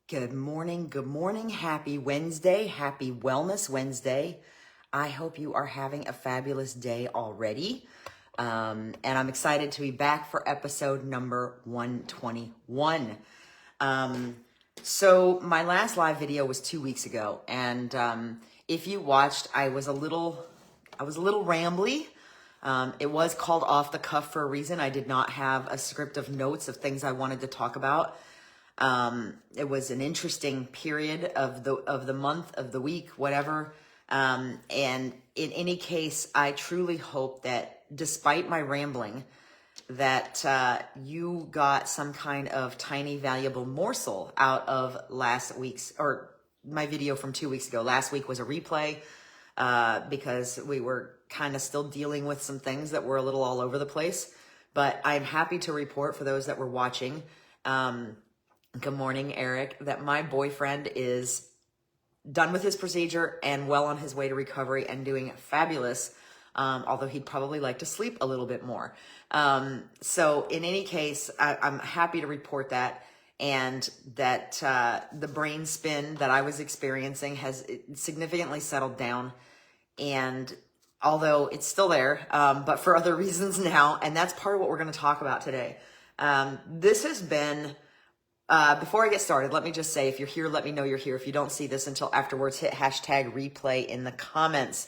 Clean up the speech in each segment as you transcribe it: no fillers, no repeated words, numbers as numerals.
Good morning. Good morning. Happy Wednesday. Happy Wellness Wednesday. I hope you are having a fabulous day already. And I'm excited to be back for episode number 121. So my last live video was 2 weeks ago. And if you watched, I was a little rambly. It was called off the cuff for a reason. I did not have a script of notes of things I wanted to talk about. It was an interesting period of the month, of the week, whatever. And in any case, I truly hope that despite my rambling, that you got some kind of tiny valuable morsel out of last week's, or my video from 2 weeks ago. Last week was a replay because we were kind of still dealing with some things that were a little all over the place. But I'm happy to report for those that were watching, good morning, Eric, that my boyfriend is done with his procedure and well on his way to recovery and doing fabulous, although he'd probably like to sleep a little bit more. So in any case, I'm happy to report that, and that the brain spin that I was experiencing has significantly settled down. And although it's still there, but for other reasons now, and that's part of what we're going to talk about today. This has been... before I get started, let me just say, if you're here, let me know you're here. If you don't see this until afterwards, hit hashtag replay in the comments.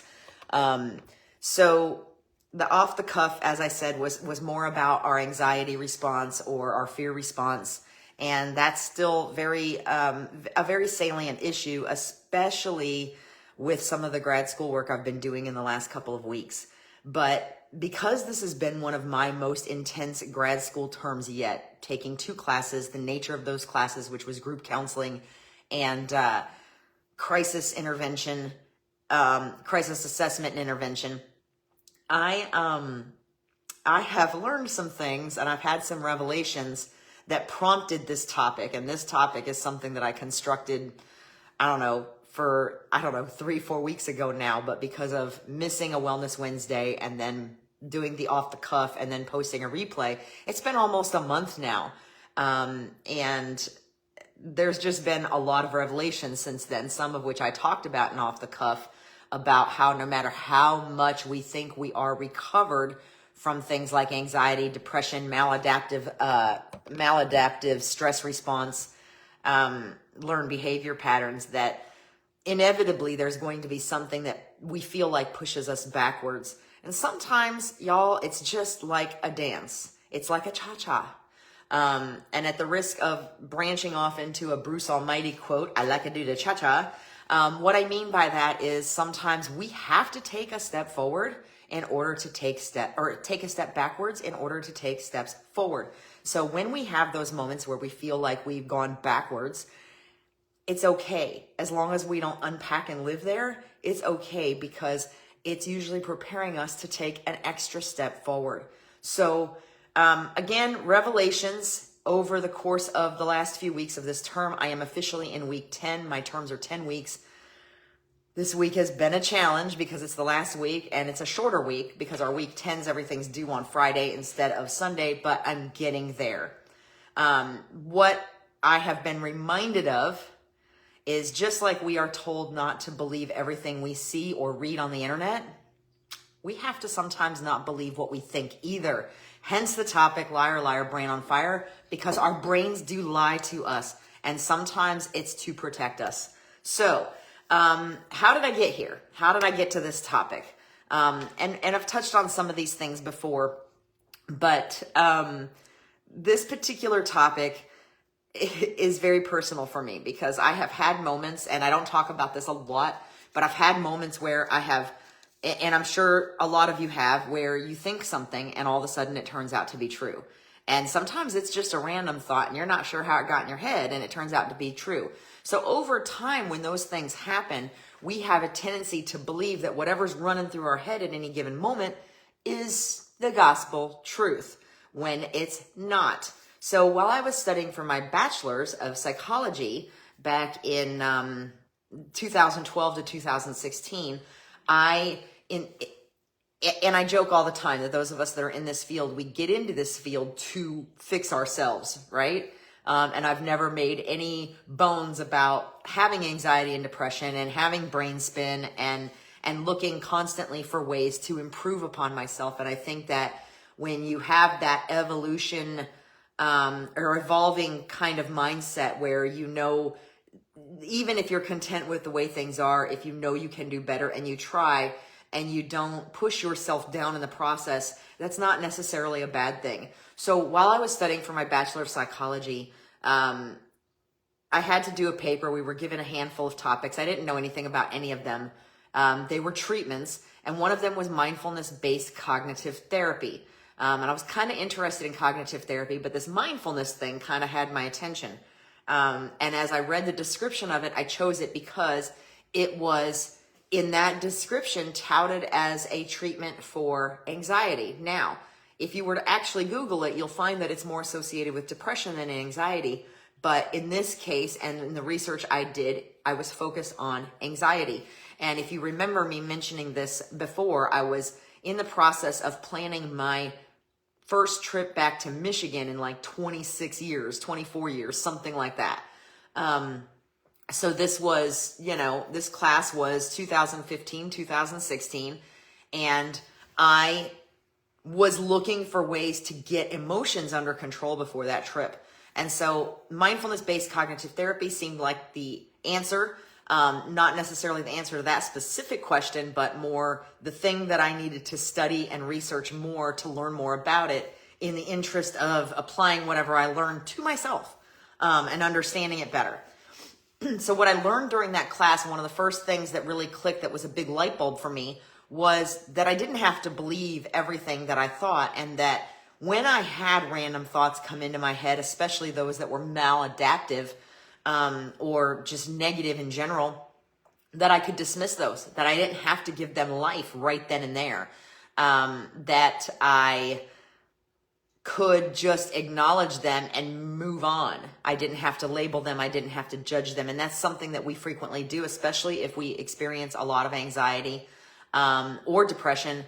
So the off the cuff, as I said, was more about our anxiety response or our fear response. And that's still a very salient issue, especially with some of the grad school work I've been doing in the last couple of weeks. But because this has been one of my most intense grad school terms yet, taking 2 classes, the nature of those classes, which was group counseling and crisis intervention, crisis assessment and intervention, I have learned some things, and I've had some revelations that prompted this topic. And this topic is something that I constructed, 3-4 weeks ago now, but because of missing a Wellness Wednesday and then doing the off the cuff and then posting a replay, it's been almost a month now. And there's just been a lot of revelations since then, some of which I talked about in off the cuff, about how no matter how much we think we are recovered from things like anxiety, depression, maladaptive stress response, learned behavior patterns, that inevitably there's going to be something that we feel like pushes us backwards. And sometimes, y'all, it's just like a dance. It's like a cha-cha. And at the risk of branching off into a Bruce Almighty quote, I like to do the cha-cha. What I mean by that is sometimes we have to take a step forward in order to take a step backwards in order to take steps forward. So when we have those moments where we feel like we've gone backwards, it's okay. As long as we don't unpack and live there, it's okay, because it's usually preparing us to take an extra step forward. So again, revelations over the course of the last few weeks of this term. I am officially in week 10. My terms are 10 weeks. This week has been a challenge because it's the last week, and it's a shorter week because our week 10s, everything's due on Friday instead of Sunday, but I'm getting there. What I have been reminded of is, just like we are told not to believe everything we see or read on the internet, we have to sometimes not believe what we think either. Hence the topic, liar, liar, brain on fire, because our brains do lie to us, and sometimes it's to protect us. So, how did I get here? How did I get to this topic? And I've touched on some of these things before, but this particular topic is very personal for me, because I have had moments, and I don't talk about this a lot, but I've had moments where I have, and I'm sure a lot of you have, where you think something and all of a sudden it turns out to be true. And sometimes it's just a random thought and you're not sure how it got in your head and it turns out to be true. So over time, when those things happen, we have a tendency to believe that whatever's running through our head at any given moment is the gospel truth, when it's not. So while I was studying for my bachelor's of psychology back in 2012 to 2016, I joke all the time that those of us that are in this field, we get into this field to fix ourselves, right? And I've never made any bones about having anxiety and depression and having brain spin and looking constantly for ways to improve upon myself. And I think that when you have that evolution or evolving kind of mindset where you know, even if you're content with the way things are, if you know you can do better and you try and you don't push yourself down in the process, that's not necessarily a bad thing. So while I was studying for my Bachelor of Psychology, I had to do a paper. We were given a handful of topics. I didn't know anything about any of them. They were treatments, and one of them was mindfulness-based cognitive therapy. And I was kind of interested in cognitive therapy, but this mindfulness thing kind of had my attention. And as I read the description of it, I chose it because it was in that description touted as a treatment for anxiety. Now, if you were to actually Google it, you'll find that it's more associated with depression than anxiety. But in this case, and in the research I did, I was focused on anxiety. And if you remember me mentioning this before, I was in the process of planning my first trip back to Michigan in like 26 years, 24 years, something like that. So this was, this class was 2015, 2016, and I was looking for ways to get emotions under control before that trip. And so mindfulness-based cognitive therapy seemed like the answer, not necessarily the answer to that specific question, but more the thing that I needed to study and research more to learn more about it in the interest of applying whatever I learned to myself and understanding it better. So what I learned during that class, one of the first things that really clicked that was a big light bulb for me, was that I didn't have to believe everything that I thought, and that when I had random thoughts come into my head, especially those that were maladaptive or just negative in general, that I could dismiss those, that I didn't have to give them life right then and there, that I could just acknowledge them and move on. I didn't have to label them. I didn't have to judge them. And that's something that we frequently do, especially if we experience a lot of anxiety or depression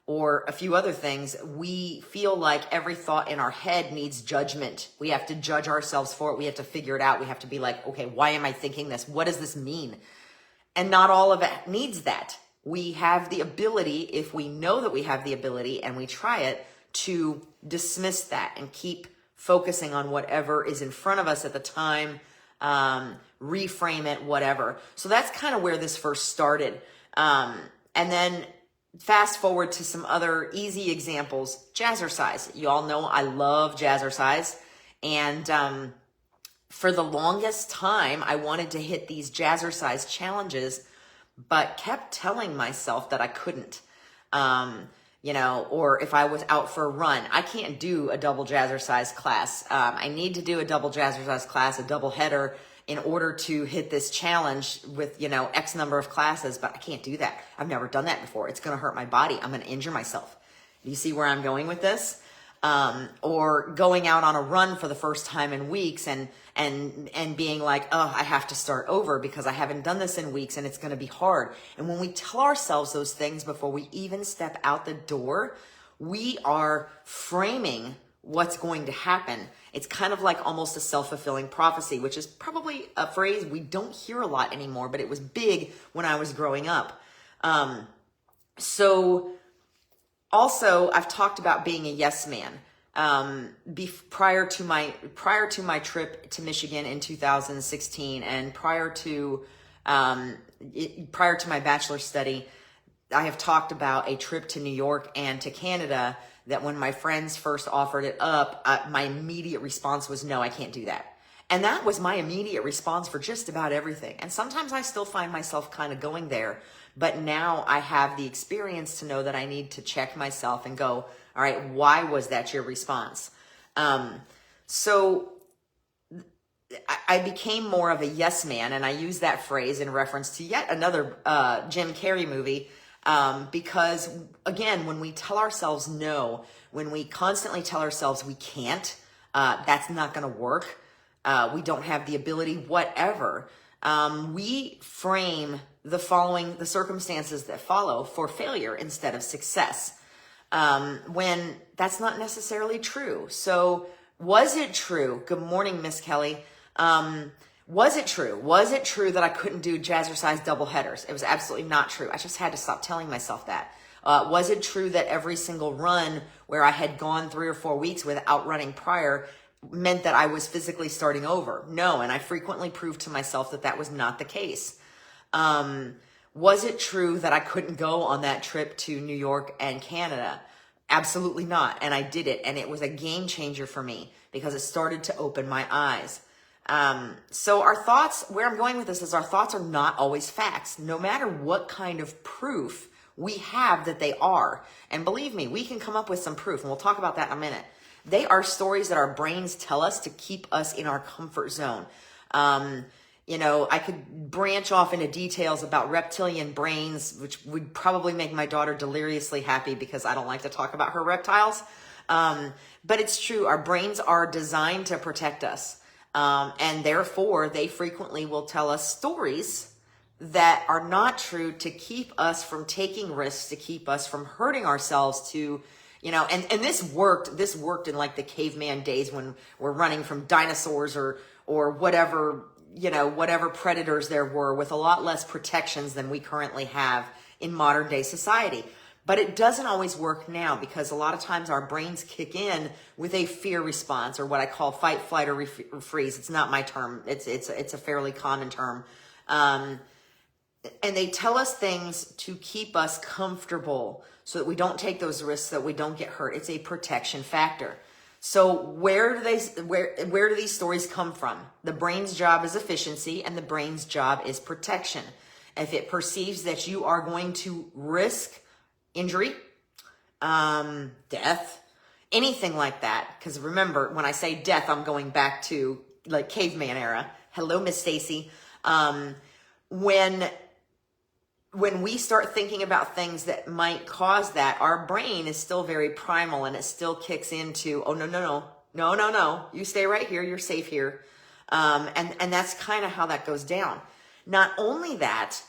or a few other things. We feel like every thought in our head needs judgment. We have to judge ourselves for it. We have to figure it out. We have to be like, okay, why am I thinking this? What does this mean? And not all of it needs that. We have the ability, if we know that we have the ability and we try it, to dismiss that and keep focusing on whatever is in front of us at the time, reframe it, whatever. So that's kind of where this first started. And then fast forward to some other easy examples. Jazzercise. You all know I love jazzercise. And for the longest time, I wanted to hit these jazzercise challenges, but kept telling myself that I couldn't. Or if I was out for a run, I can't do a double jazzercise class. I need to do a double jazzercise class, a double header, in order to hit this challenge with, X number of classes, but I can't do that. I've never done that before. It's going to hurt my body. I'm going to injure myself. Do you see where I'm going with this? Or going out on a run for the first time in weeks and being like, oh, I have to start over because I haven't done this in weeks and it's going to be hard. And when we tell ourselves those things before we even step out the door, we are framing what's going to happen. It's kind of like almost a self-fulfilling prophecy, which is probably a phrase we don't hear a lot anymore, but it was big when I was growing up. Also, I've talked about being a yes man. Prior to my trip to Michigan in 2016, and prior to my bachelor's study, I have talked about a trip to New York and to Canada. That when my friends first offered it up, my immediate response was, no, I can't do that. And that was my immediate response for just about everything. And sometimes I still find myself kind of going there. But now I have the experience to know that I need to check myself and go, all right, why was that your response? So I became more of a yes man, and I use that phrase in reference to yet another Jim Carrey movie, because, again, when we tell ourselves no, when we constantly tell ourselves we can't, that's not going to work, we don't have the ability, whatever, we frame the circumstances that follow for failure instead of success, when that's not necessarily true. So Was it true? Good morning, Miss Kelly. Was it true? Was it true that I couldn't do jazzercise double headers? It was absolutely not true. I just had to stop telling myself that. Was it true that every single run where I had gone 3 or 4 weeks without running prior meant that I was physically starting over? No, and I frequently proved to myself that that was not the case. Was it true that I couldn't go on that trip to New York and Canada? Absolutely not. And I did it. And it was a game changer for me because it started to open my eyes. So our thoughts, where I'm going with this is our thoughts are not always facts, no matter what kind of proof we have that they are. And believe me, we can come up with some proof, and we'll talk about that in a minute. They are stories that our brains tell us to keep us in our comfort zone. You know, I could branch off into details about reptilian brains, which would probably make my daughter deliriously happy because I don't like to talk about her reptiles. But it's true. Our brains are designed to protect us. And therefore, they frequently will tell us stories that are not true to keep us from taking risks, to keep us from hurting ourselves, to, you know, and this worked in like the caveman days when we're running from dinosaurs or whatever, you know, whatever predators there were, with a lot less protections than we currently have in modern day society. But it doesn't always work now because a lot of times our brains kick in with a fear response, or what I call fight, flight, or freeze. It's not my term. It's a fairly common term. And they tell us things to keep us comfortable so that we don't take those risks, so that we don't get hurt. It's a protection factor. So where do these stories come from? The brain's job is efficiency, and the brain's job is protection. If it perceives that you are going to risk injury, death, anything like that, because remember, when I say death, I'm going back to like caveman era. Hello, Miss Stacy. When we start thinking about things that might cause that, our brain is still very primal, and it still kicks into, oh, no, you stay right here, you're safe here. And that's kind of how that goes down. Not only that,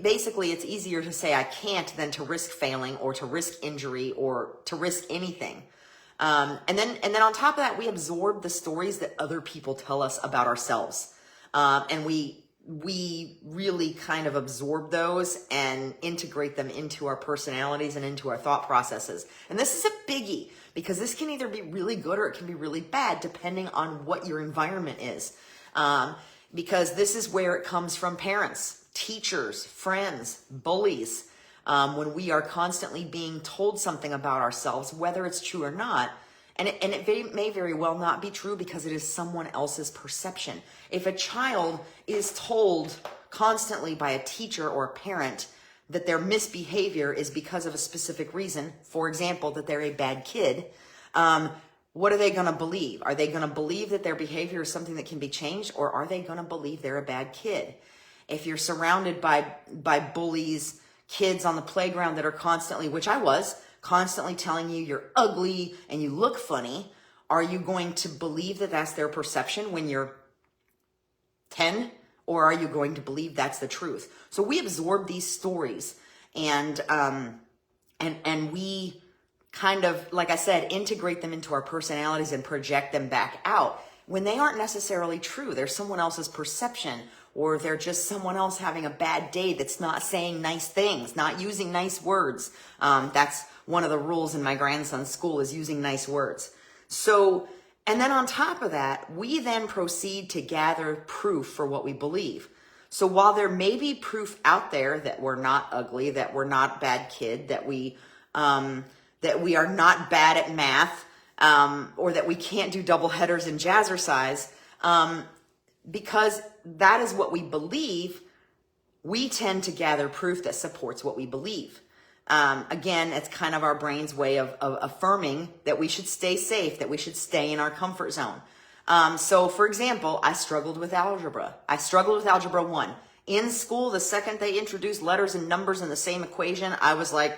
basically it's easier to say I can't than to risk failing, or to risk injury, or to risk anything. And then on top of that, we absorb the stories that other people tell us about ourselves. And we really kind of absorb those and integrate them into our personalities and into our thought processes. And this is a biggie because this can either be really good or it can be really bad depending on what your environment is. Because this is where it comes from: parents, teachers, friends, bullies. When we are constantly being told something about ourselves, whether it's true or not, and it may very well not be true because it is someone else's perception. If a child is told constantly by a teacher or a parent that their misbehavior is because of a specific reason, for example, that they're a bad kid, what are they going to believe? Are they going to believe that their behavior is something that can be changed, or are they going to believe they're a bad kid? If you're surrounded by bullies, kids on the playground that are constantly, which I was, constantly telling you you're ugly and you look funny, are you going to believe that that's their perception when you're 10? Or are you going to believe that's the truth? So we absorb these stories and we kind of, like I said, integrate them into our personalities and project them back out when they aren't necessarily true. They're someone else's perception, or they're just someone else having a bad day that's not saying nice things, not using nice words. That's one of the rules in my grandson's school, is using nice words. So, and then on top of that, we then proceed to gather proof for what we believe. So while there may be proof out there that we're not ugly, that we're not a bad kid, that we are not bad at math, or that we can't do double headers in jazzercise, because that is what we believe, we tend to gather proof that supports what we believe. Again, it's kind of our brain's way of affirming that we should stay safe, that we should stay in our comfort zone. So for example, I struggled with algebra. I struggled with algebra 1. In school, the second they introduced letters and numbers in the same equation, I was like,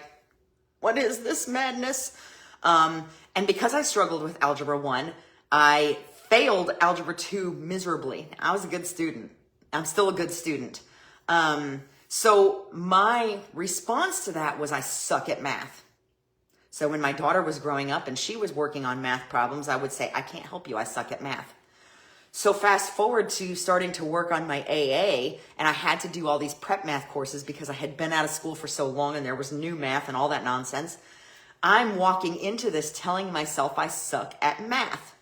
what is this madness? And because I struggled with algebra 1, I failed algebra 2 miserably. I was a good student. I'm still a good student. So my response to that was, I suck at math. So when my daughter was growing up and she was working on math problems, I would say, I can't help you. I suck at math. So fast forward to starting to work on my AA, and I had to do all these prep math courses because I had been out of school for so long and there was new math and all that nonsense. I'm walking into this telling myself I suck at math.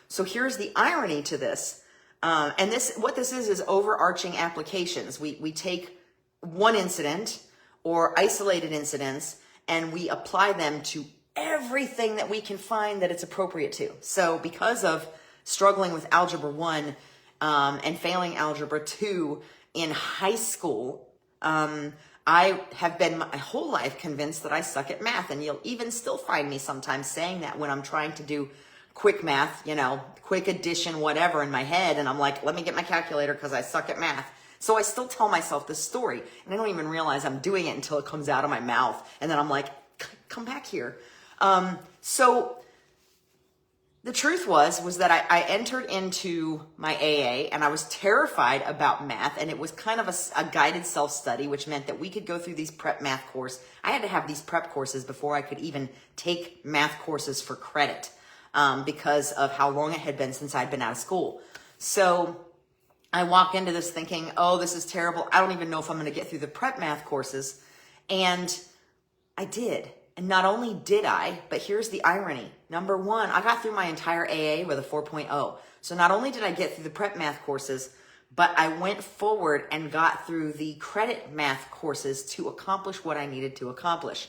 So here's the irony to this. And what this is overarching applications. We take one incident or isolated incidents and we apply them to everything that we can find that it's appropriate to. So because of struggling with Algebra 1 and failing Algebra 2 in high school, I have been my whole life convinced that I suck at math. And you'll even still find me sometimes saying that when I'm trying to do quick math, quick addition, whatever in my head. And I'm like, let me get my calculator because I suck at math. So I still tell myself this story and I don't even realize I'm doing it until it comes out of my mouth. And then I'm like, come back here. So the truth was that I entered into my AA and I was terrified about math, and it was kind of a guided self-study, which meant that we could go through these prep math courses. I had to have these prep courses before I could even take math courses for credit because of how long it had been since I'd been out of school. So I walk into this thinking, oh, this is terrible. I don't even know if I'm going to get through the prep math courses. And I did. And not only did I, but here's the irony. Number one, I got through my entire AA with a 4.0. So not only did I get through the prep math courses, but I went forward and got through the credit math courses to accomplish what I needed to accomplish,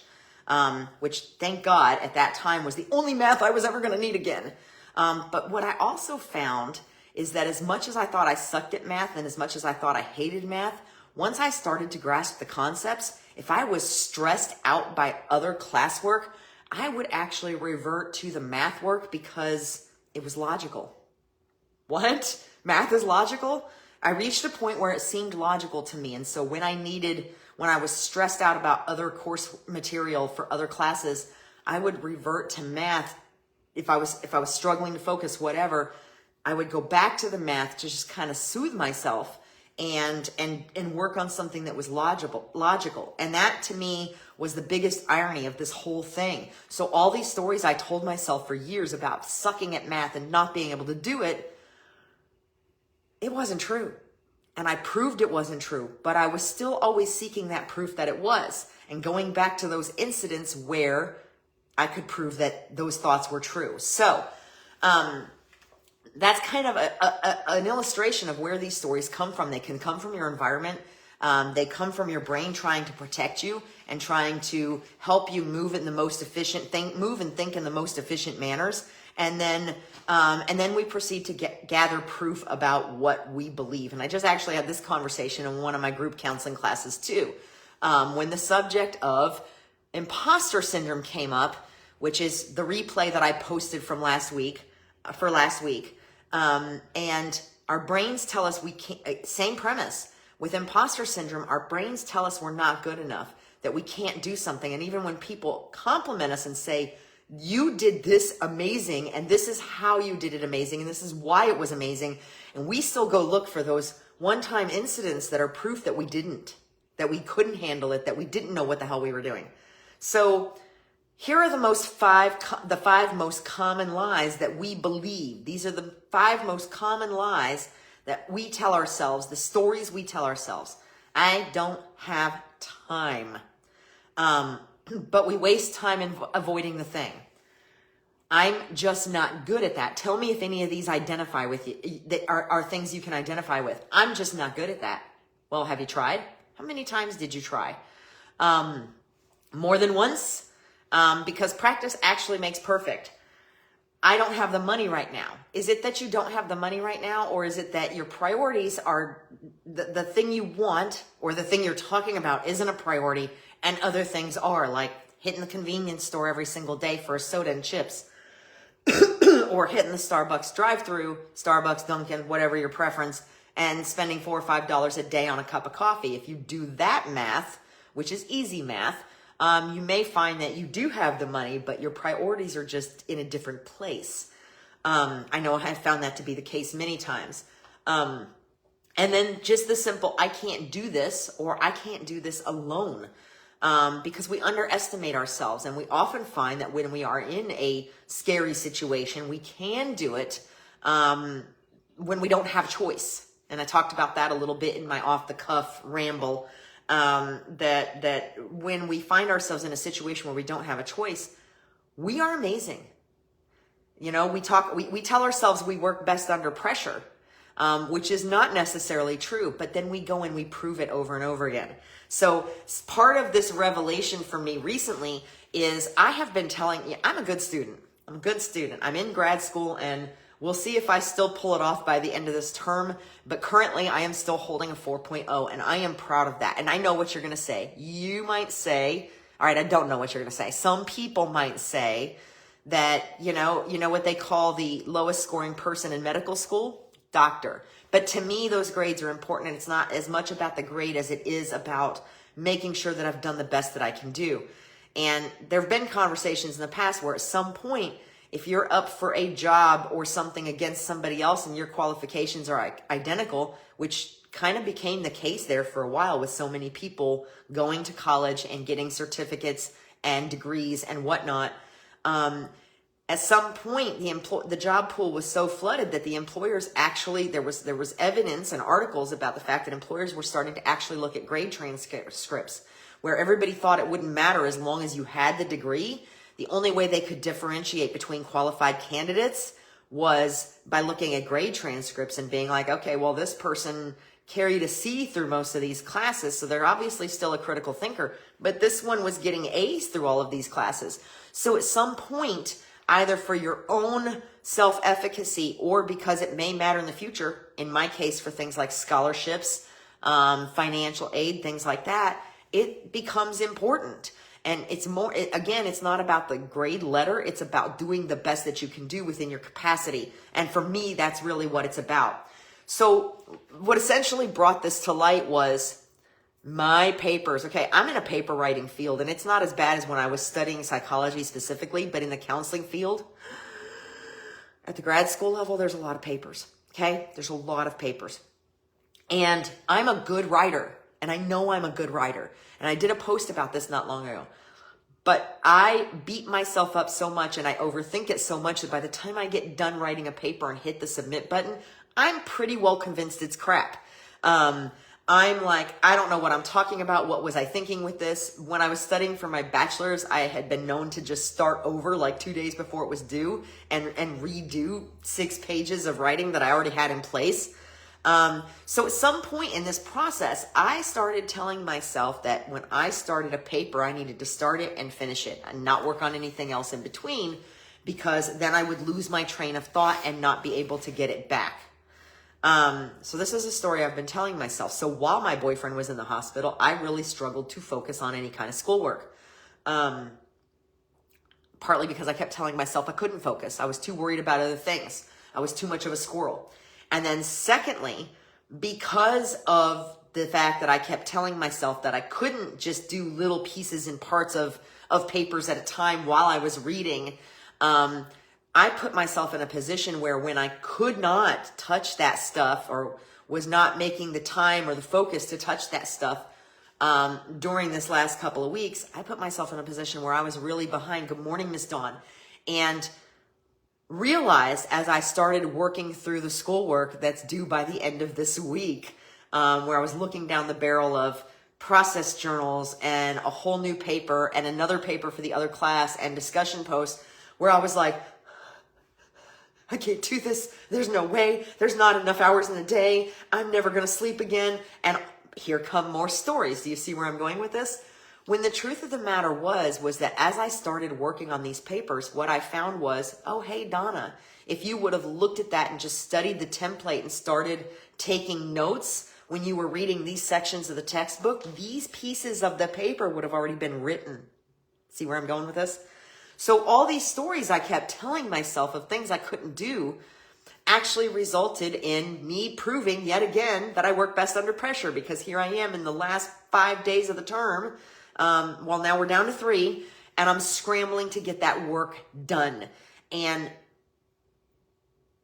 which thank God at that time was the only math I was ever going to need again. But what I also found is that as much as I thought I sucked at math and as much as I thought I hated math, once I started to grasp the concepts, if I was stressed out by other classwork, I would actually revert to the math work because it was logical. What? Math is logical? I reached a point where it seemed logical to me. And so when I was stressed out about other course material for other classes, I would revert to math. If I was struggling to focus, whatever, I would go back to the math to just kind of soothe myself and work on something that was logical. And that to me was the biggest irony of this whole thing. So all these stories I told myself for years about sucking at math and not being able to do it, it wasn't true. And I proved it wasn't true, but I was still always seeking that proof that it was and going back to those incidents where I could prove that those thoughts were true. So, that's kind of an illustration of where these stories come from. They can come from your environment. They come from your brain trying to protect you and trying to help you move in the most efficient move and think in the most efficient manners. And then we proceed to gather proof about what we believe. And I just actually had this conversation in one of my group counseling classes too, when the subject of imposter syndrome came up, which is the replay that I posted from last week. And our brains tell us we can't, same premise. With imposter syndrome, our brains tell us we're not good enough, that we can't do something. And even when people compliment us and say, you did this amazing, and this is how you did it amazing, and this is why it was amazing, and we still go look for those one-time incidents that are proof that we didn't, that we couldn't handle it, that we didn't know what the hell we were doing. So here are the five most common lies that we believe. These are the 5 most common lies that we tell ourselves, the stories we tell ourselves. I don't have time. But we waste time in avoiding the thing. I'm just not good at that. Tell me if any of these identify with you, that are things you can identify with. I'm just not good at that. Well, have you tried? How many times did you try? More than once? Because practice actually makes perfect. I don't have the money right now. Is it that you don't have the money right now? Or is it that your priorities are the thing you want, or the thing you're talking about isn't a priority and other things are, like hitting the convenience store every single day for a soda and chips or hitting the Starbucks drive-through, Starbucks, Dunkin', whatever your preference, and spending $4 or $5 a day on a cup of coffee. If you do that math, which is easy math, you may find that you do have the money, but your priorities are just in a different place. I know I've found that to be the case many times. And then just the simple, I can't do this, or I can't do this alone. because we underestimate ourselves. And we often find that when we are in a scary situation, we can do it when we don't have choice. And I talked about that a little bit in my off-the-cuff ramble, that when we find ourselves in a situation where we don't have a choice, we are amazing. You know, we tell ourselves we work best under pressure, which is not necessarily true, but then we go and we prove it over and over again. So part of this revelation for me recently is I have been telling you, I'm a good student. I'm in grad school, and we'll see if I still pull it off by the end of this term. But currently I am still holding a 4.0, and I am proud of that. And I know what you're going to say. You might say, all right, I don't know what you're going to say. Some people might say that, you know what they call the lowest scoring person in medical school? Doctor. But to me, those grades are important, and it's not as much about the grade as it is about making sure that I've done the best that I can do. And there have been conversations in the past where at some point, if you're up for a job or something against somebody else and your qualifications are identical, which kind of became the case there for a while with so many people going to college and getting certificates and degrees and whatnot, at some point, the job pool was so flooded that the employers actually, there was evidence and articles about the fact that employers were starting to actually look at grade transcripts, where everybody thought it wouldn't matter as long as you had the degree. The only way they could differentiate between qualified candidates was by looking at grade transcripts and being like, okay, well, this person carried a C through most of these classes, so they're obviously still a critical thinker, but this one was getting A's through all of these classes. So at some point, either for your own self-efficacy or because it may matter in the future, in my case for things like scholarships, financial aid, things like that, it becomes important. And it's more, again, it's not about the grade letter. It's about doing the best that you can do within your capacity. And for me, that's really what it's about. So what essentially brought this to light was my papers. Okay, I'm in a paper writing field, and it's not as bad as when I was studying psychology specifically, but in the counseling field, at the grad school level, there's a lot of papers. Okay, there's a lot of papers. And I'm a good writer, and I know I'm a good writer. And I did a post about this not long ago. But I beat myself up so much and I overthink it so much that by the time I get done writing a paper and hit the submit button, I'm pretty well convinced it's crap. I'm like, I don't know what I'm talking about. What was I thinking with this? When I was studying for my bachelor's, I had been known to just start over like 2 days before it was due and redo 6 pages of writing that I already had in place. So at some point in this process, I started telling myself that when I started a paper, I needed to start it and finish it and not work on anything else in between, because then I would lose my train of thought and not be able to get it back. So this is a story I've been telling myself. So while my boyfriend was in the hospital, I really struggled to focus on any kind of schoolwork. Partly because I kept telling myself I couldn't focus. I was too worried about other things. I was too much of a squirrel. And then secondly, because of the fact that I kept telling myself that I couldn't just do little pieces and parts of papers at a time while I was reading, I put myself in a position where when I could not touch that stuff or was not making the time or the focus to touch that stuff during this last couple of weeks, I put myself in a position where I was really behind. Good morning, Miss Dawn. And realized as I started working through the schoolwork that's due by the end of this week, where I was looking down the barrel of process journals and a whole new paper and another paper for the other class and discussion posts, where I was like, I can't do this. There's no way. There's not enough hours in the day. I'm never going to sleep again. And here come more stories. Do you see where I'm going with this? When the truth of the matter was that as I started working on these papers, what I found was, oh, hey, Donna, if you would have looked at that and just studied the template and started taking notes when you were reading these sections of the textbook, these pieces of the paper would have already been written. See where I'm going with this? So all these stories I kept telling myself of things I couldn't do actually resulted in me proving yet again that I work best under pressure, because here I am in the last 5 days of the term. Well, now we're down to 3, and I'm scrambling to get that work done. And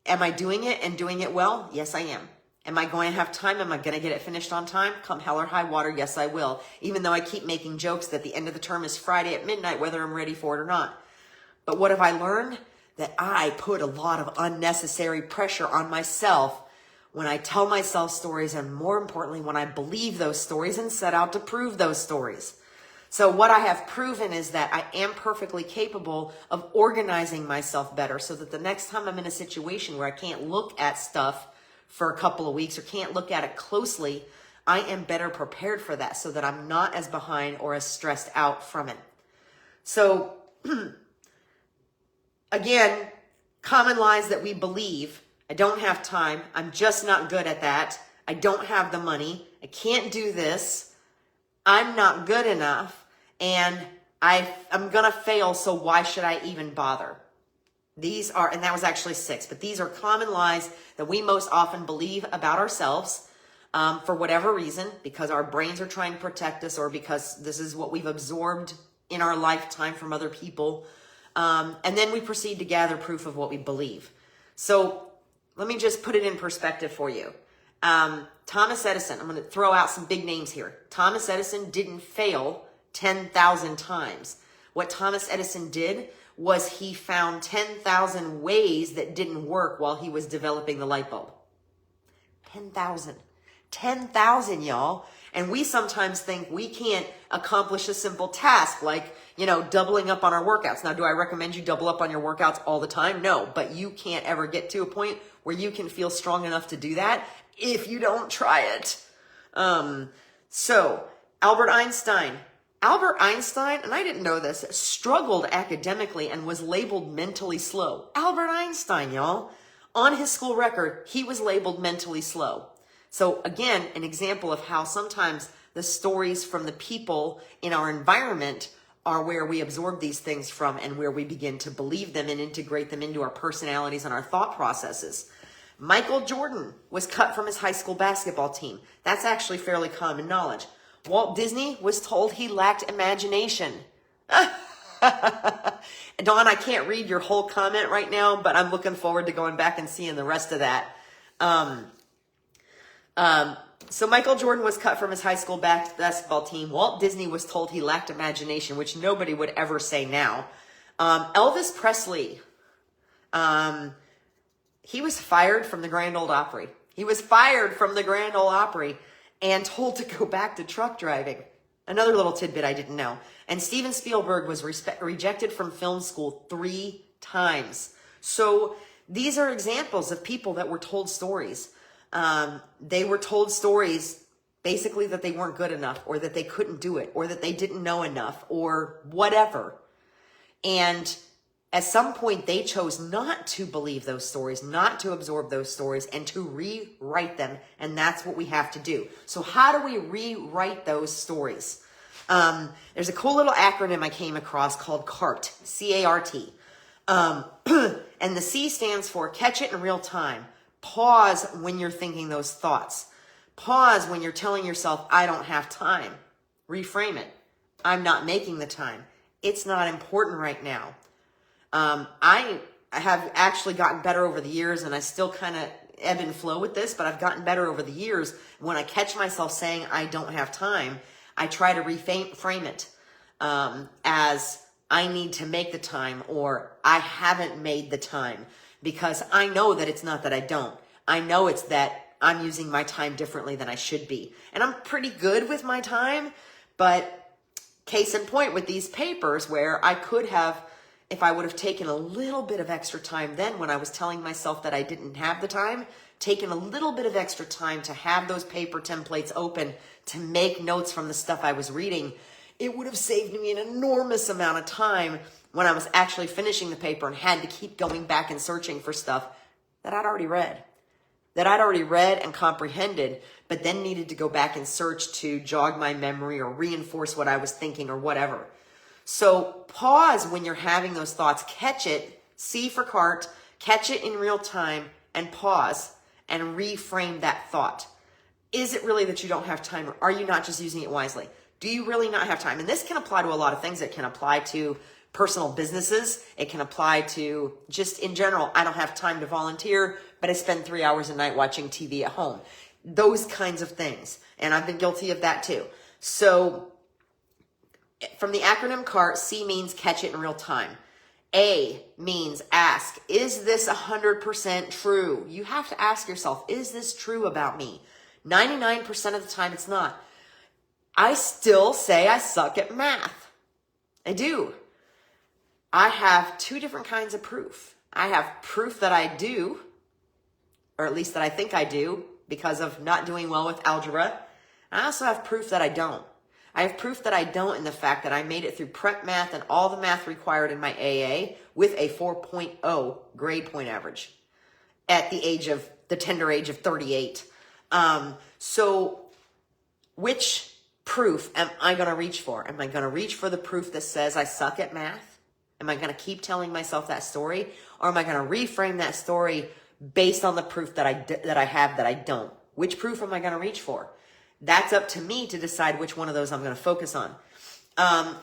am I doing it and doing it well? Yes, I am. Am I going to have time? Am I going to get it finished on time? Come hell or high water, yes, I will. Even though I keep making jokes that the end of the term is Friday at midnight, whether I'm ready for it or not. But what have I learned? That I put a lot of unnecessary pressure on myself when I tell myself stories, and more importantly, when I believe those stories and set out to prove those stories. So what I have proven is that I am perfectly capable of organizing myself better so that the next time I'm in a situation where I can't look at stuff for a couple of weeks or can't look at it closely, I am better prepared for that so that I'm not as behind or as stressed out from it. So again, common lies that we believe. I don't have time. I'm just not good at that. I don't have the money. I can't do this. I'm not good enough. And I'm going to fail, so why should I even bother? These are, and that was actually 6, but these are common lies that we most often believe about ourselves for whatever reason, because our brains are trying to protect us or because this is what we've absorbed in our lifetime from other people. And then we proceed to gather proof of what we believe. So let me just put it in perspective for you. Thomas Edison, I'm going to throw out some big names here. Thomas Edison didn't fail 10,000 times. What Thomas Edison did was he found 10,000 ways that didn't work while he was developing the light bulb. 10,000. 10,000, y'all. And we sometimes think we can't accomplish a simple task like, doubling up on our workouts. Now, do I recommend you double up on your workouts all the time? No, but you can't ever get to a point where you can feel strong enough to do that if you don't try it. So Albert Einstein, and I didn't know this, struggled academically and was labeled mentally slow. Albert Einstein, y'all. On his school record, he was labeled mentally slow. So again, an example of how sometimes the stories from the people in our environment are where we absorb these things from and where we begin to believe them and integrate them into our personalities and our thought processes. Michael Jordan was cut from his high school basketball team. That's actually fairly common knowledge. Walt Disney was told he lacked imagination. Dawn, I can't read your whole comment right now, but I'm looking forward to going back and seeing the rest of that. So Michael Jordan was cut from his high school basketball team. Walt Disney was told he lacked imagination, which nobody would ever say now. Elvis Presley, he was fired from the Grand Ole Opry. He was fired from the Grand Ole Opry and told to go back to truck driving. Another little tidbit I didn't know. And Steven Spielberg was rejected from film school 3 times. So these are examples of people that were told stories. They were told stories basically that they weren't good enough or that they couldn't do it or that they didn't know enough or whatever. And at some point they chose not to believe those stories, not to absorb those stories and to rewrite them. And that's what we have to do. So how do we rewrite those stories? There's a cool little acronym I came across called CART, C-A-R-T. And the C stands for catch it in real time. Pause when you're thinking those thoughts. Pause when you're telling yourself, I don't have time. Reframe it. I'm not making the time. It's not important right now. I have actually gotten better over the years, and I still kind of ebb and flow with this, but I've gotten better over the years. When I catch myself saying I don't have time, I try to reframe it as I need to make the time or I haven't made the time. Because I know that it's not that I don't. I know it's that I'm using my time differently than I should be. And I'm pretty good with my time, but case in point with these papers where I could have, if I would have taken a little bit of extra time then when I was telling myself that I didn't have the time, taken a little bit of extra time to have those paper templates open to make notes from the stuff I was reading, it would have saved me an enormous amount of time when I was actually finishing the paper and had to keep going back and searching for stuff that I'd already read. And comprehended, but then needed to go back and search to jog my memory or reinforce what I was thinking or whatever. So pause when you're having those thoughts. Catch it, C for CART, catch it in real time, and pause and reframe that thought. Is it really that you don't have time, or are you not just using it wisely? Do you really not have time? And this can apply to a lot of things. It can apply to personal businesses. It can apply to just in general, I don't have time to volunteer but I spend 3 hours a night watching TV at home. Those kinds of things. And I've been guilty of that too. So from the acronym CART, C means catch it in real time. A means ask, is this 100% true? You have to ask yourself, is this true about me? 99% of the time it's not. I still say I suck at math. I do. I have two different kinds of proof. I have proof that I do, or at least that I think I do, because of not doing well with algebra. I also have proof that I don't. I have proof that I don't in the fact that I made it through prep math and all the math required in my AA with a 4.0 grade point average at the tender age of 38. So which proof am I going to reach for? Am I going to reach for the proof that says I suck at math? Am I going to keep telling myself that story? Or am I going to reframe that story based on the proof that I have that I don't? Which proof am I going to reach for? That's up to me to decide which one of those I'm going to focus on.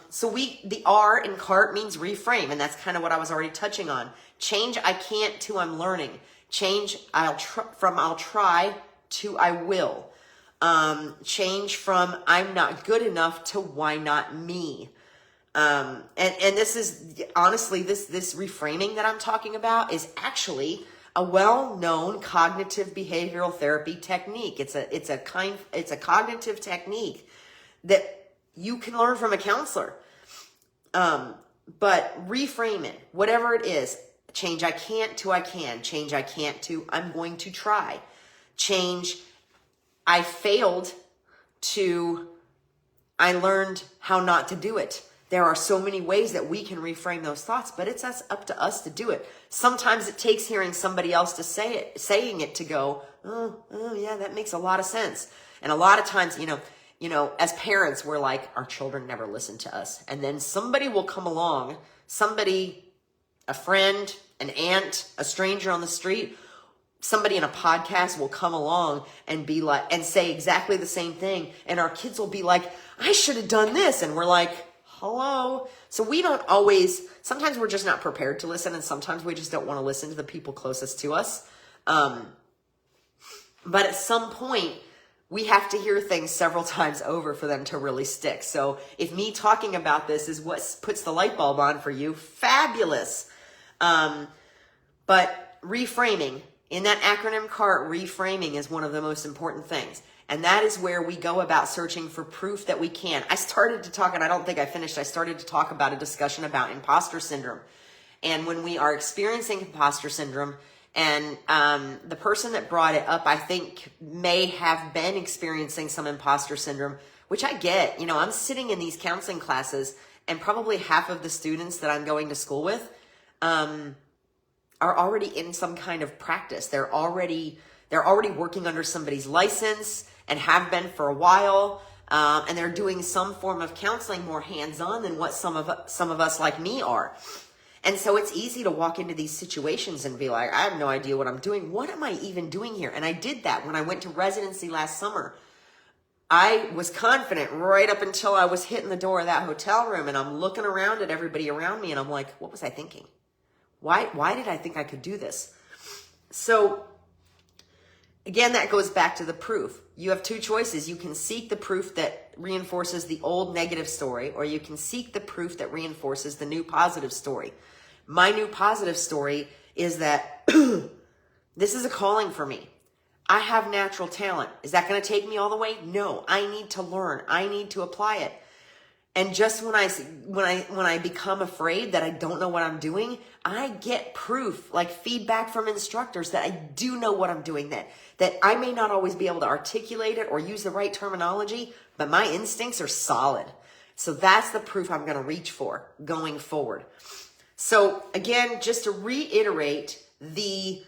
So the R in CART means reframe, and that's kind of what I was already touching on. Change I can't to I'm learning. Change from I'll try to I will. Change from I'm not good enough to why not me. And this is honestly, this reframing that I'm talking about is actually a well-known cognitive behavioral therapy technique. It's a cognitive technique that you can learn from a counselor. But reframe it, whatever it is. Change I can't to I can. Change I can't to I'm going to try. Change I failed to I learned how not to do it. There are so many ways that we can reframe those thoughts, but it's up to us to do it. Sometimes it takes hearing somebody else to saying it to go, oh yeah, that makes a lot of sense. And a lot of times, as parents, we're like, our children never listen to us. And then somebody will come along, a friend, an aunt, a stranger on the street, somebody in a podcast will come along and be like, and say exactly the same thing. And our kids will be like, I should have done this. And we're like, hello. So we don't always, sometimes we're just not prepared to listen, and sometimes we just don't want to listen to the people closest to us. But at some point, we have to hear things several times over for them to really stick. So if me talking about this is what puts the light bulb on for you, fabulous. But reframing, in that acronym CART, reframing is one of the most important things. And that is where we go about searching for proof that we can. I started to talk, and I don't think I finished, I started to talk about a discussion about imposter syndrome. And when we are experiencing imposter syndrome, and the person that brought it up, I think, may have been experiencing some imposter syndrome, which I get. I'm sitting in these counseling classes, and probably half of the students that I'm going to school with are already in some kind of practice. They're already working under somebody's license and have been for a while, and they're doing some form of counseling more hands-on than what some of us like me are. And so it's easy to walk into these situations and be like, I have no idea what I'm doing. What am I even doing here? And I did that when I went to residency last summer. I was confident right up until I was hitting the door of that hotel room, and I'm looking around at everybody around me, and I'm like, what was I thinking? Why did I think I could do this? So again, that goes back to the proof. You have two choices. You can seek the proof that reinforces the old negative story, or you can seek the proof that reinforces the new positive story. My new positive story is that this is a calling for me. I have natural talent. Is that going to take me all the way? No, I need to learn. I need to apply it. And just when I become afraid that I don't know what I'm doing, I get proof, like feedback from instructors that I do know what I'm doing, that I may not always be able to articulate it or use the right terminology, but my instincts are solid. So that's the proof I'm going to reach for going forward. So again, just to reiterate the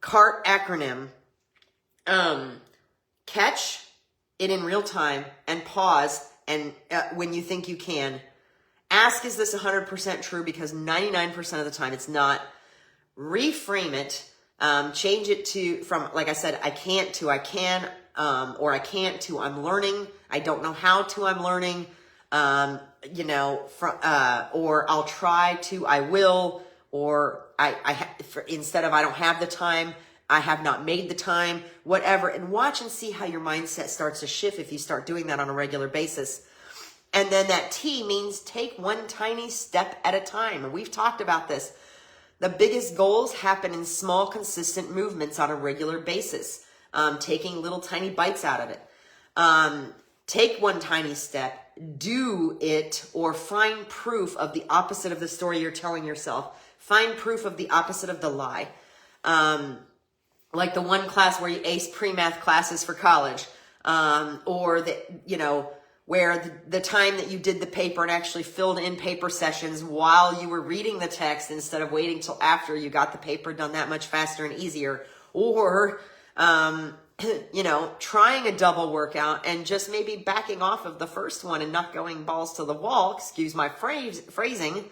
CART acronym, catch it in real time and pause. And when you think you can, ask, is this 100% true? Because 99% of the time it's not. Reframe it. Change it from, like I said, I can't to I can, or I can't to I'm learning. I don't know how to I'm learning. Or I'll try to I will, or instead of I don't have the time, I have not made the time, whatever. And watch and see how your mindset starts to shift if you start doing that on a regular basis. And then that T means take one tiny step at a time. And we've talked about this. The biggest goals happen in small, consistent movements on a regular basis. Taking little tiny bites out of it. Take one tiny step, do it, or find proof of the opposite of the story you're telling yourself. Find proof of the opposite of the lie. Like the one class where you aced pre-math classes for college, or where the time that you did the paper and actually filled in paper sessions while you were reading the text instead of waiting till after you got the paper done that much faster and easier, or trying a double workout and just maybe backing off of the first one and not going balls to the wall, excuse my phrasing,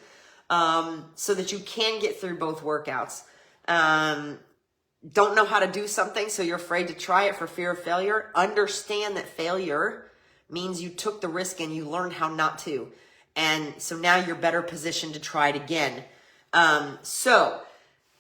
so that you can get through both workouts. Don't know how to do something, so you're afraid to try it for fear of failure. Understand that failure means you took the risk and you learned how not to. And so now you're better positioned to try it again. So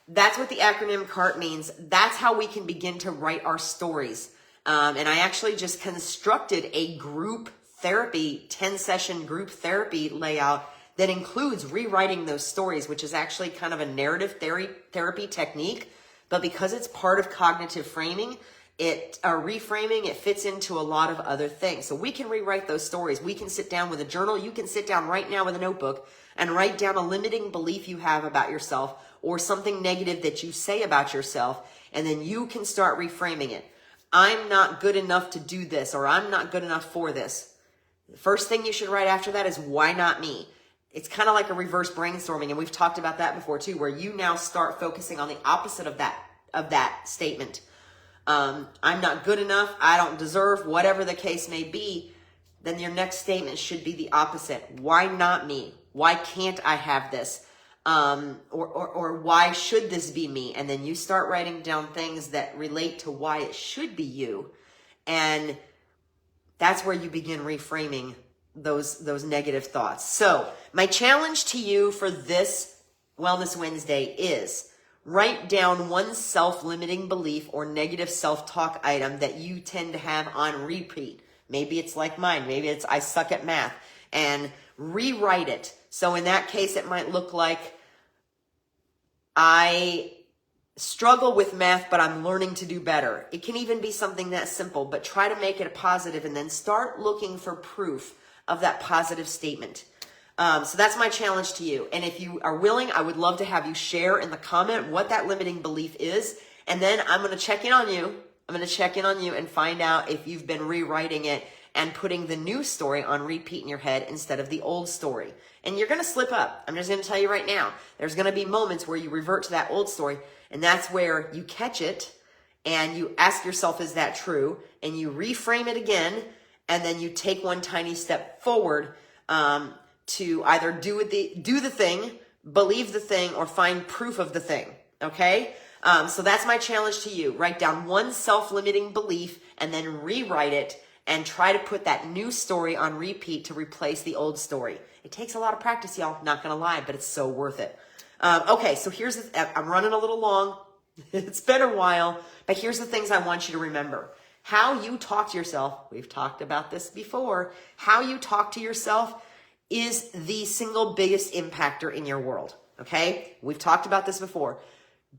that's what the acronym CART means. That's how we can begin to write our stories. And I actually just constructed a group therapy, 10-session group therapy layout that includes rewriting those stories, which is actually kind of a narrative therapy technique. But because it's part of cognitive framing, reframing, it fits into a lot of other things. So we can rewrite those stories. We can sit down with a journal. You can sit down right now with a notebook and write down a limiting belief you have about yourself or something negative that you say about yourself. And then you can start reframing it. I'm not good enough to do this, or I'm not good enough for this. The first thing you should write after that is, why not me? It's kind of like a reverse brainstorming. And we've talked about that before too, where you now start focusing on the opposite of that statement. I'm not good enough, I don't deserve, whatever the case may be, then your next statement should be the opposite. Why not me? Why can't I have this? Or why should this be me? And then you start writing down things that relate to why it should be you. And that's where you begin reframing those negative thoughts. So my challenge to you for this Wellness Wednesday is, write down one self-limiting belief or negative self-talk item that you tend to have on repeat. Maybe it's like mine. Maybe it's I suck at math. And rewrite it. So in that case, it might look like I struggle with math, but I'm learning to do better. It can even be something that simple, but try to make it a positive and then start looking for proof of that positive statement. So that's my challenge to you. And if you are willing, I would love to have you share in the comment what that limiting belief is. And then I'm going to check in on you. I'm going to check in on you and find out if you've been rewriting it and putting the new story on repeat in your head instead of the old story. And you're going to slip up. I'm just going to tell you right now, there's going to be moments where you revert to that old story, and that's where you catch it and you ask yourself, is that true? And you reframe it again, and then you take one tiny step forward, to either do the thing, believe the thing, or find proof of the thing, okay? So that's my challenge to you. Write down one self-limiting belief and then rewrite it and try to put that new story on repeat to replace the old story. It takes a lot of practice, y'all, not gonna lie, but it's so worth it. Okay, so I'm running a little long. It's been a while, but here's the things I want you to remember. How you talk to yourself, we've talked about this before, how you talk to yourself is the single biggest impactor in your world, okay? We've talked about this before.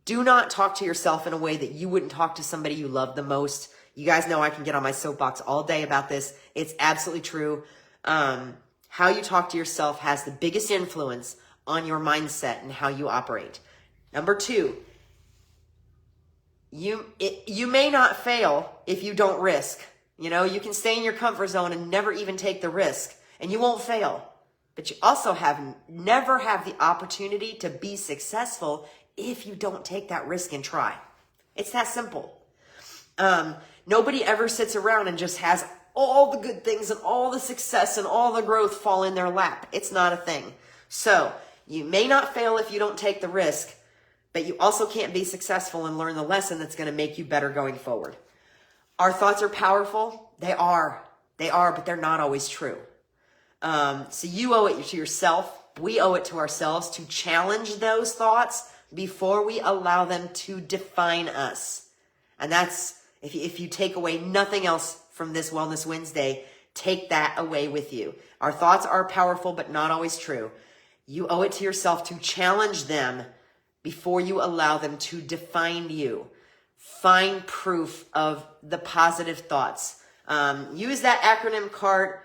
Do not talk to yourself in a way that you wouldn't talk to somebody you love the most. You guys know I can get on my soapbox all day about this. It's absolutely true. How you talk to yourself has the biggest influence on your mindset and how you operate. Number 2, you may not fail if you don't risk. You know, you can stay in your comfort zone and never even take the risk, and you won't fail. But you also never have the opportunity to be successful if you don't take that risk and try. It's that simple. Nobody ever sits around and just has all the good things and all the success and all the growth fall in their lap. It's not a thing. So you may not fail if you don't take the risk, but you also can't be successful and learn the lesson that's going to make you better going forward. Our thoughts are powerful. They are, but they're not always true. So you owe it to yourself. We owe it to ourselves to challenge those thoughts before we allow them to define us. And that's, if you take away nothing else from this Wellness Wednesday, take that away with you. Our thoughts are powerful, but not always true. You owe it to yourself to challenge them before you allow them to define you. Find proof of the positive thoughts. Use that acronym card.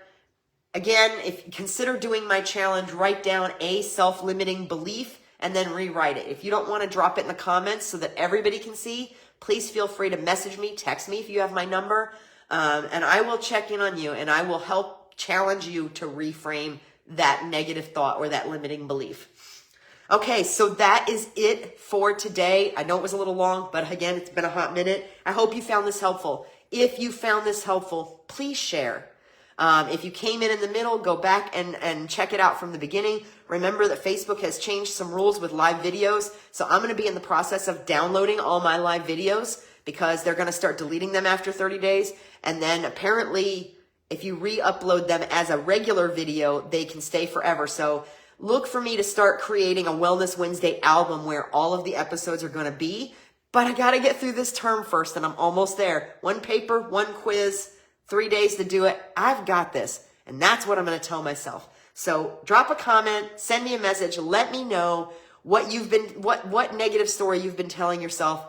Again, if consider doing my challenge, write down a self-limiting belief and then rewrite it. If you don't want to drop it in the comments so that everybody can see, please feel free to message me, text me if you have my number, and I will check in on you and I will help challenge you to reframe that negative thought or that limiting belief. Okay, so that is it for today. I know it was a little long, but again, it's been a hot minute. I hope you found this helpful. If you found this helpful, please share. If you came in the middle, go back and check it out from the beginning. Remember that Facebook has changed some rules with live videos. So I'm going to be in the process of downloading all my live videos because they're going to start deleting them after 30 days. And then apparently, if you re-upload them as a regular video, they can stay forever. So look for me to start creating a Wellness Wednesday album where all of the episodes are going to be. But I got to get through this term first, and I'm almost there. 1 paper, 1 quiz, 3 days to do it. I've got this. And that's what I'm going to tell myself. So drop a comment, send me a message, let me know what what negative story you've been telling yourself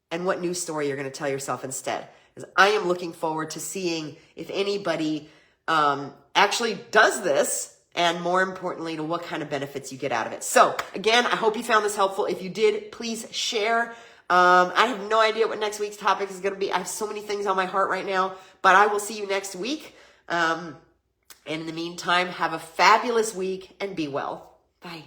and what new story you're going to tell yourself instead. Because I am looking forward to seeing if anybody actually does this, and more importantly, to what kind of benefits you get out of it. So again, I hope you found this helpful. If you did, please share. I have no idea what next week's topic is going to be. I have so many things on my heart right now, but I will see you next week. And in the meantime, have a fabulous week and be well. Bye.